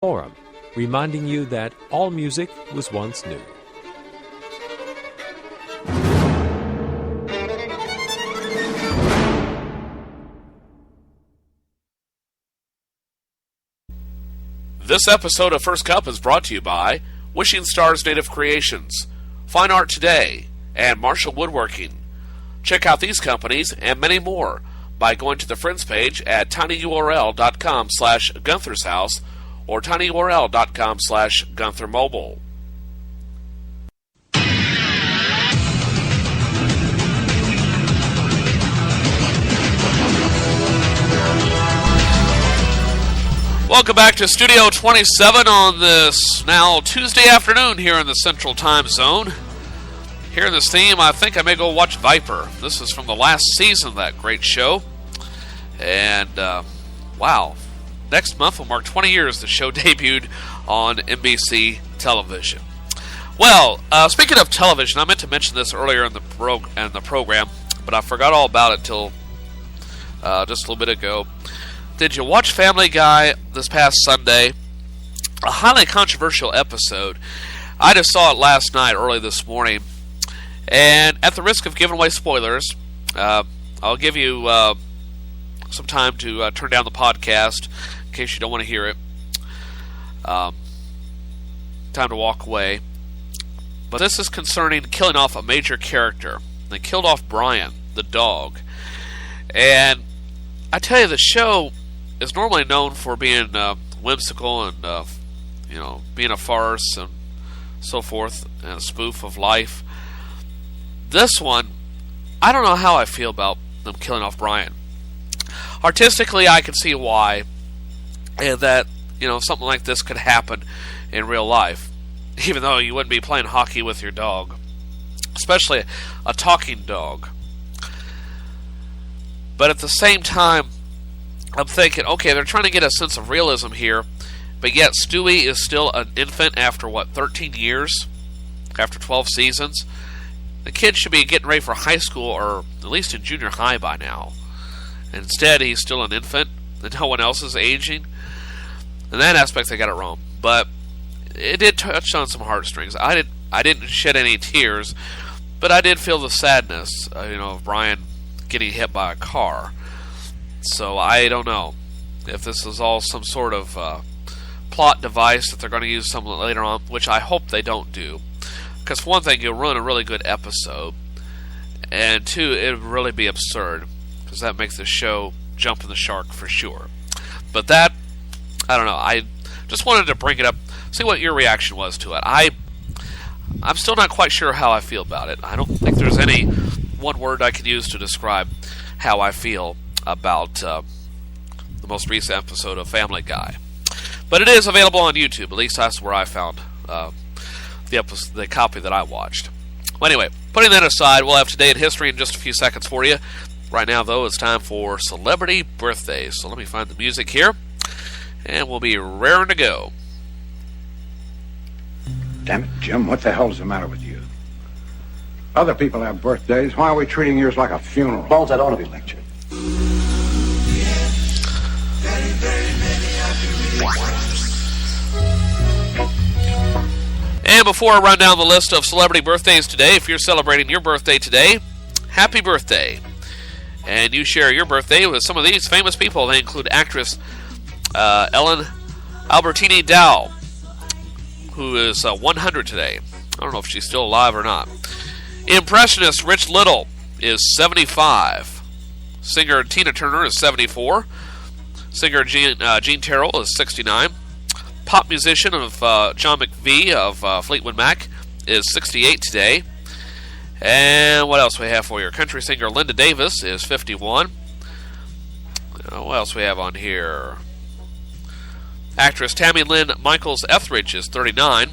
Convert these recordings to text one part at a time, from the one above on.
Forum, reminding you that all music was once new. This episode of First Cup is brought to you by Wishing Stars Native Creations, Fine Art Today, and Marshall Woodworking. Check out these companies and many more by going to the Friends page at tinyurl.com/Gunther's House or tinyurl.com/Gunther Mobile. Welcome back to Studio 27 on this now Tuesday afternoon here in the Central Time Zone. Hearing this theme, I think I may go watch Viper. This is from the last season of that great show. And, wow. Next month will mark 20 years the show debuted on NBC television. Well, speaking of television, I meant to mention this earlier in the program, but I forgot all about it till just a little bit ago. Did you watch Family Guy this past Sunday? A highly controversial episode. I just saw it last night, early this morning. And at the risk of giving away spoilers, I'll give you some time to turn down the podcast in case you don't want to hear it. Time to walk away. But this is concerning killing off a major character. They killed off Brian, the dog. And I tell you, the show is normally known for being whimsical and being a farce and so forth, and a spoof of life. This one, I don't know how I feel about them killing off Brian. Artistically, I can see why, and that something like this could happen in real life, even though you wouldn't be playing hockey with your dog, especially a talking dog. But at the same time, I'm thinking, okay, they're trying to get a sense of realism here, but yet Stewie is still an infant after, 13 years? After 12 seasons? The kid should be getting ready for high school, or at least in junior high by now. And instead, he's still an infant, and no one else is aging. In that aspect, they got it wrong. But it did touch on some heartstrings. I didn't shed any tears, but I did feel the sadness, of Brian getting hit by a car. So I don't know if this is all some sort of plot device that they're going to use some later on, which I hope they don't do. Because for one thing, you'll ruin a really good episode, and two, it would really be absurd, because that makes the show jump in the shark for sure. But that, I don't know, I just wanted to bring it up, see what your reaction was to it. I'm still not quite sure how I feel about it. I don't think there's any one word I can use to describe how I feel about the most recent episode of Family Guy. But it is available on YouTube. At least that's where I found the copy that I watched. Well, anyway, putting that aside, we'll have Today in History in just a few seconds for you. Right now, though, it's time for Celebrity Birthdays. So let me find the music here, and we'll be raring to go. Damn it, Jim, what the hell's the matter with you? Other people have birthdays. Why are we treating yours like a funeral? Bones, I don't want to be lectured. And before I run down the list of celebrity birthdays today, if you're celebrating your birthday today, happy birthday. And you share your birthday with some of these famous people. They include actress Ellen Albertini Dow, who is 100 today. I don't know if she's still alive or not. Impressionist Rich Little is 75. Singer Tina Turner is 74. Singer Gene Terrell is 69. Pop musician of John McVie of Fleetwood Mac is 68 today. And what else we have for you? Country singer Linda Davis is 51. What else we have on here? Actress Tammy Lynn Michaels Etheridge is 39.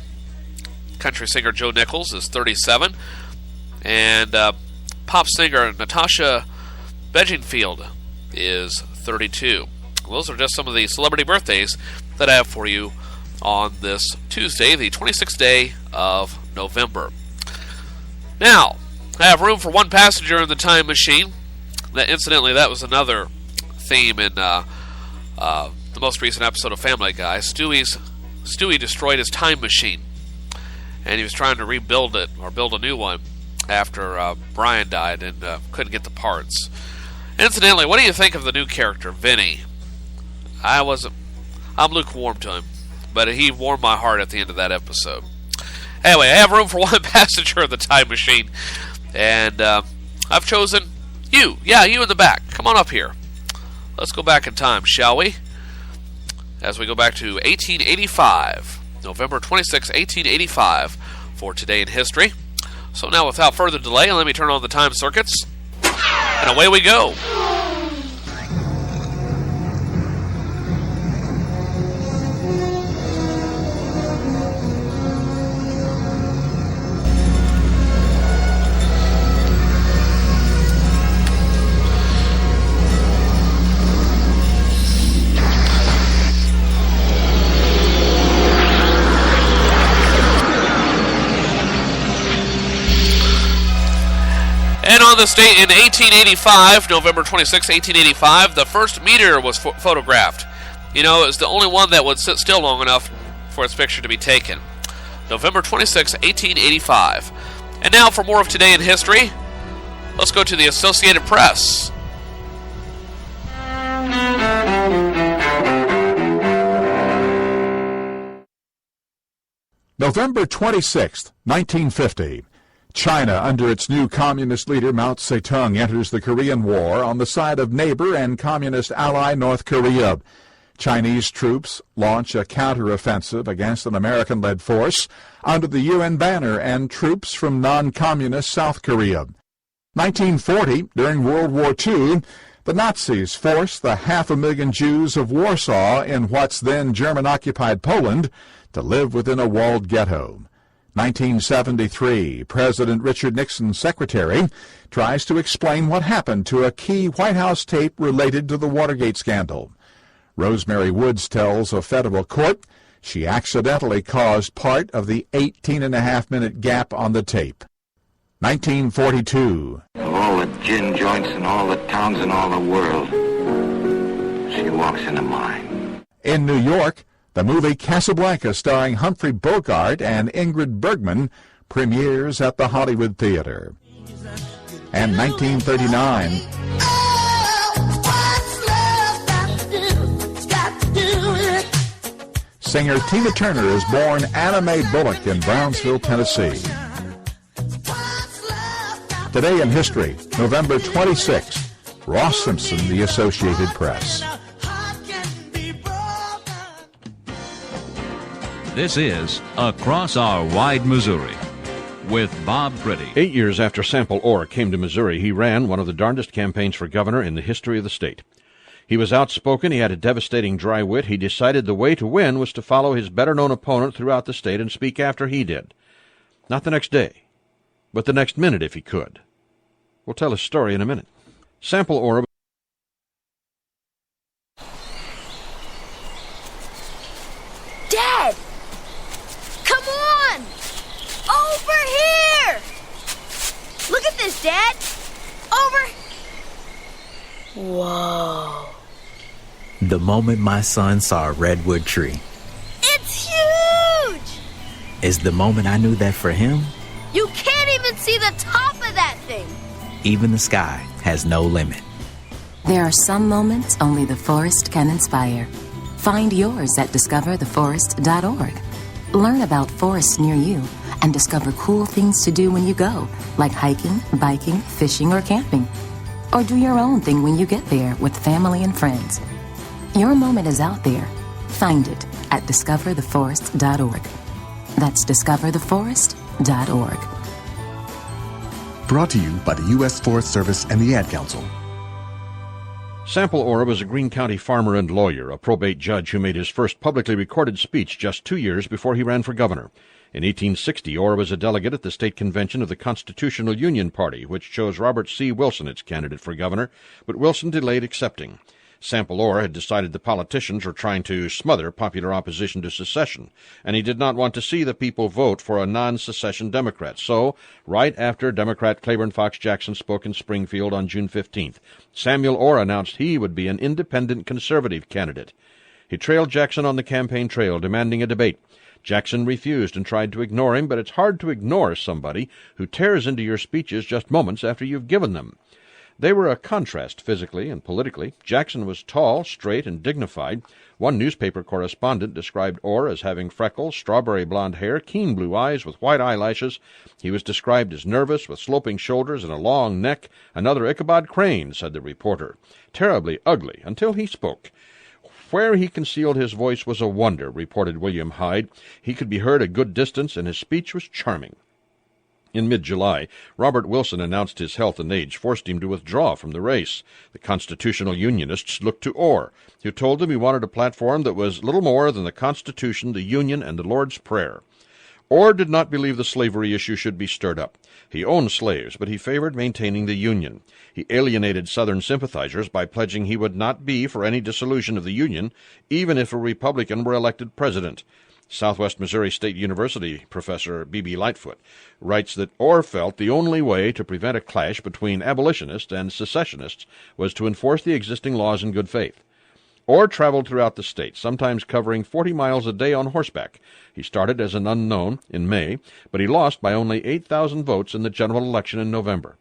Country singer Joe Nichols is 37. And pop singer Natasha Bedingfield is 32. Those are just some of the celebrity birthdays that I have for you on this Tuesday, the 26th day of November. Now, I have room for one passenger in the time machine. Incidentally, that was another theme in the most recent episode of Family Guy. Stewie's Stewie destroyed his time machine, and he was trying to rebuild it or build a new one after Brian died and couldn't get the parts. Incidentally, what do you think of the new character, Vinny? I'm lukewarm to him, but he warmed my heart at the end of that episode. Anyway, I have room for one passenger in the time machine, and I've chosen you. Yeah, you in the back. Come on up here. Let's go back in time, shall we? As we go back to 1885, November 26, 1885, for Today in History. So now, without further delay, let me turn on the time circuits, and away we go. And on this date in 1885, November 26, 1885, the first meteor was photographed. You know, it was the only one that would sit still long enough for its picture to be taken. November 26, 1885. And now for more of Today in History, let's go to the Associated Press. November 26, 1950. China, under its new communist leader Mao Zedong, enters the Korean War on the side of neighbor and communist ally North Korea. Chinese troops launch a counteroffensive against an American-led force under the UN banner and troops from non-communist South Korea. 1940, during World War II, the Nazis forced the 500,000 Jews of Warsaw in what's then German-occupied Poland to live within a walled ghetto. 1973, President Richard Nixon's secretary tries to explain what happened to a key White House tape related to the Watergate scandal. Rosemary Woods tells a federal court she accidentally caused part of the 18.5-minute gap on the tape. 1942. Of all the gin joints in all the towns in all the world, she walks into mine. In New York, the movie Casablanca, starring Humphrey Bogart and Ingrid Bergman, premieres at the Hollywood Theater. And 1939, singer Tina Turner is born Anna Mae Bullock in Brownsville, Tennessee. Today in History, November 26th, Ross Simpson, The Associated Press. This is Across Our Wide Missouri with Bob Pretty. 8 years after Sample Orr came to Missouri, he ran one of the darndest campaigns for governor in the history of the state. He was outspoken, he had a devastating dry wit. He decided the way to win was to follow his better-known opponent throughout the state and speak after he did. Not the next day, but the next minute if he could. We'll tell his story in a minute. Sample Orr. Dad! Come on! Over here! Look at this, Dad! Over... Whoa. The moment my son saw a redwood tree. It's huge! Is the moment I knew that for him, You can't even see the top of that thing! even the sky has no limit. There are some moments only the forest can inspire. Find yours at discovertheforest.org. Learn about forests near you and discover cool things to do when you go, like hiking, biking, fishing, or camping. Or do your own thing when you get there with family and friends. Your moment is out there. Find it at discovertheforest.org. That's discovertheforest.org. Brought to you by the U.S. Forest Service and the Ad Council. Sample Orr was a Greene County farmer and lawyer, a probate judge who made his first publicly recorded speech just 2 years before he ran for governor. In 1860, Orr was a delegate at the state convention of the Constitutional Union Party, which chose Robert C. Wilson its candidate for governor, but Wilson delayed accepting. Sample Orr had decided the politicians were trying to smother popular opposition to secession, and he did not want to see the people vote for a non-secession Democrat. So, right after Democrat Claiborne Fox Jackson spoke in Springfield on June 15th, Samuel Orr announced he would be an independent conservative candidate. He trailed Jackson on the campaign trail, demanding a debate. Jackson refused and tried to ignore him, but it's hard to ignore somebody who tears into your speeches just moments after you've given them. They were a contrast physically and politically. Jackson was tall, straight, and dignified. One newspaper correspondent described Orr as having freckles, strawberry blonde hair, keen blue eyes with white eyelashes. He was described as nervous, with sloping shoulders and a long neck. Another Ichabod Crane, said the reporter. Terribly ugly, until he spoke. Where he concealed his voice was a wonder, reported William Hyde. He could be heard a good distance, and his speech was charming. In mid-July, Robert Wilson announced his health and age forced him to withdraw from the race. The constitutional Unionists looked to Orr, who told them he wanted a platform that was little more than the Constitution, the Union, and the Lord's Prayer. Orr did not believe the slavery issue should be stirred up. He owned slaves, but he favored maintaining the Union. He alienated Southern sympathizers by pledging he would not be for any dissolution of the Union, even if a Republican were elected president. Southwest Missouri State University professor B.B. Lightfoot writes that Orr felt the only way to prevent a clash between abolitionists and secessionists was to enforce the existing laws in good faith. Orr traveled throughout the state, sometimes covering 40 miles a day on horseback. He started as an unknown in May, but he lost by only 8,000 votes in the general election in November.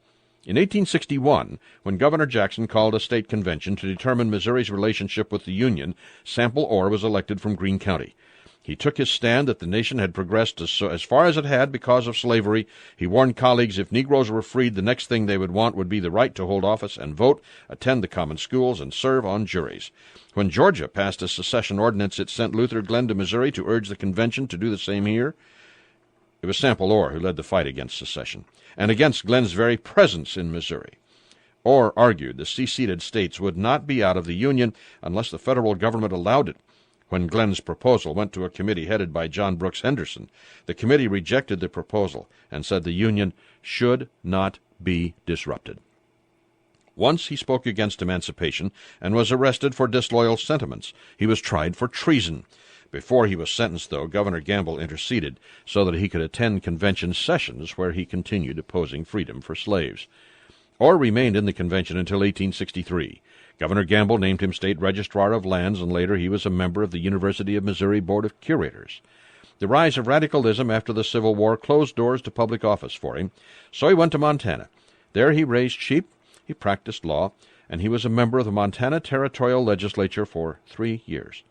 In 1861, when Governor Jackson called a state convention to determine Missouri's relationship with the Union, Sample Orr was elected from Greene County. He took his stand that the nation had progressed as far as it had because of slavery. He warned colleagues if Negroes were freed, the next thing they would want would be the right to hold office and vote, attend the common schools, and serve on juries. When Georgia passed a secession ordinance, it sent Luther Glenn to Missouri to urge the convention to do the same here. It was Sample Orr who led the fight against secession, and against Glenn's very presence in Missouri. Orr argued the seceded states would not be out of the Union unless the federal government allowed it. When Glenn's proposal went to a committee headed by John Brooks Henderson, the committee rejected the proposal and said the Union should not be disrupted. Once he spoke against emancipation and was arrested for disloyal sentiments. He was tried for treason. Before he was sentenced, though, Governor Gamble interceded so that he could attend convention sessions where he continued opposing freedom for slaves. Orr remained in the convention until 1863. Governor Gamble named him state registrar of lands, and later he was a member of the University of Missouri Board of Curators. The rise of radicalism after the Civil War closed doors to public office for him, so he went to Montana. There he raised sheep, he practiced law, and he was a member of the Montana Territorial Legislature for 3 years.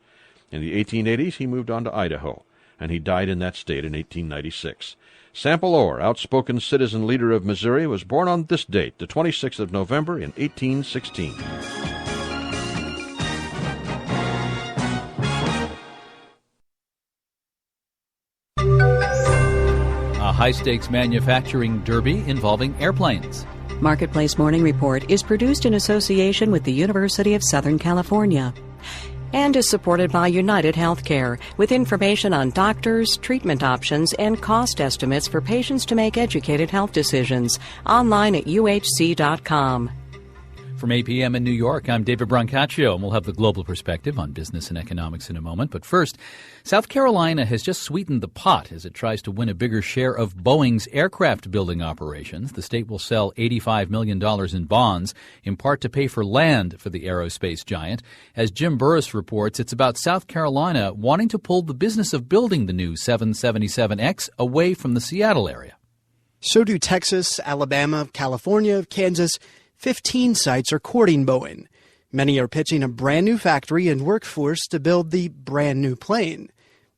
In the 1880s, he moved on to Idaho, and he died in that state in 1896. Sample Orr, outspoken citizen leader of Missouri, was born on this date, the 26th of November in 1816. A high-stakes manufacturing derby involving airplanes. Marketplace Morning Report is produced in association with the University of Southern California and is supported by United Healthcare with information on doctors, treatment options, and cost estimates for patients to make educated health decisions. Online at uhc.com. From 8 p.m. in New York, I'm David Brancaccio, and we'll have the global perspective on business and economics in a moment. But first, South Carolina has just sweetened the pot as it tries to win a bigger share of Boeing's aircraft building operations. The state will sell $85 million in bonds, in part to pay for land for the aerospace giant. As Jim Burris reports, it's about South Carolina wanting to pull the business of building the new 777X away from the Seattle area. So do Texas, Alabama, California, Kansas. 15 sites are courting Boeing. Many are pitching a brand new factory and workforce to build the brand new plane.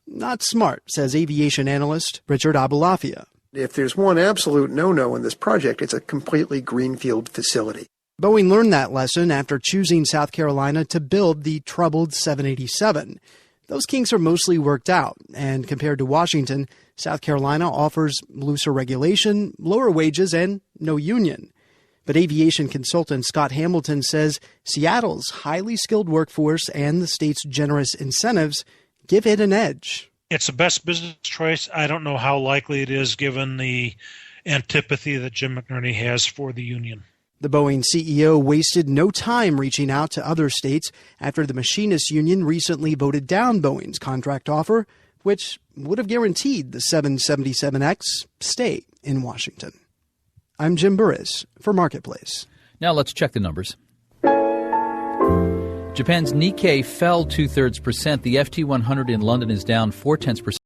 Not smart, says aviation analyst Richard Abulafia. If there's one absolute no-no in this project, it's a completely greenfield facility. Boeing learned that lesson after choosing South Carolina to build the troubled 787. Those kinks are mostly worked out, and compared to Washington, South Carolina offers looser regulation, lower wages, and no union. But aviation consultant Scott Hamilton says Seattle's highly skilled workforce and the state's generous incentives give it an edge. It's the best business choice. I don't know how likely it is given the antipathy that Jim McNerney has for the union. The Boeing CEO wasted no time reaching out to other states after the Machinists Union recently voted down Boeing's contract offer, which would have guaranteed the 777X stay in Washington. I'm Jim Burris for Marketplace. Now let's check the numbers. Japan's Nikkei fell 0.2%. The FT100 in London is down 0.4%.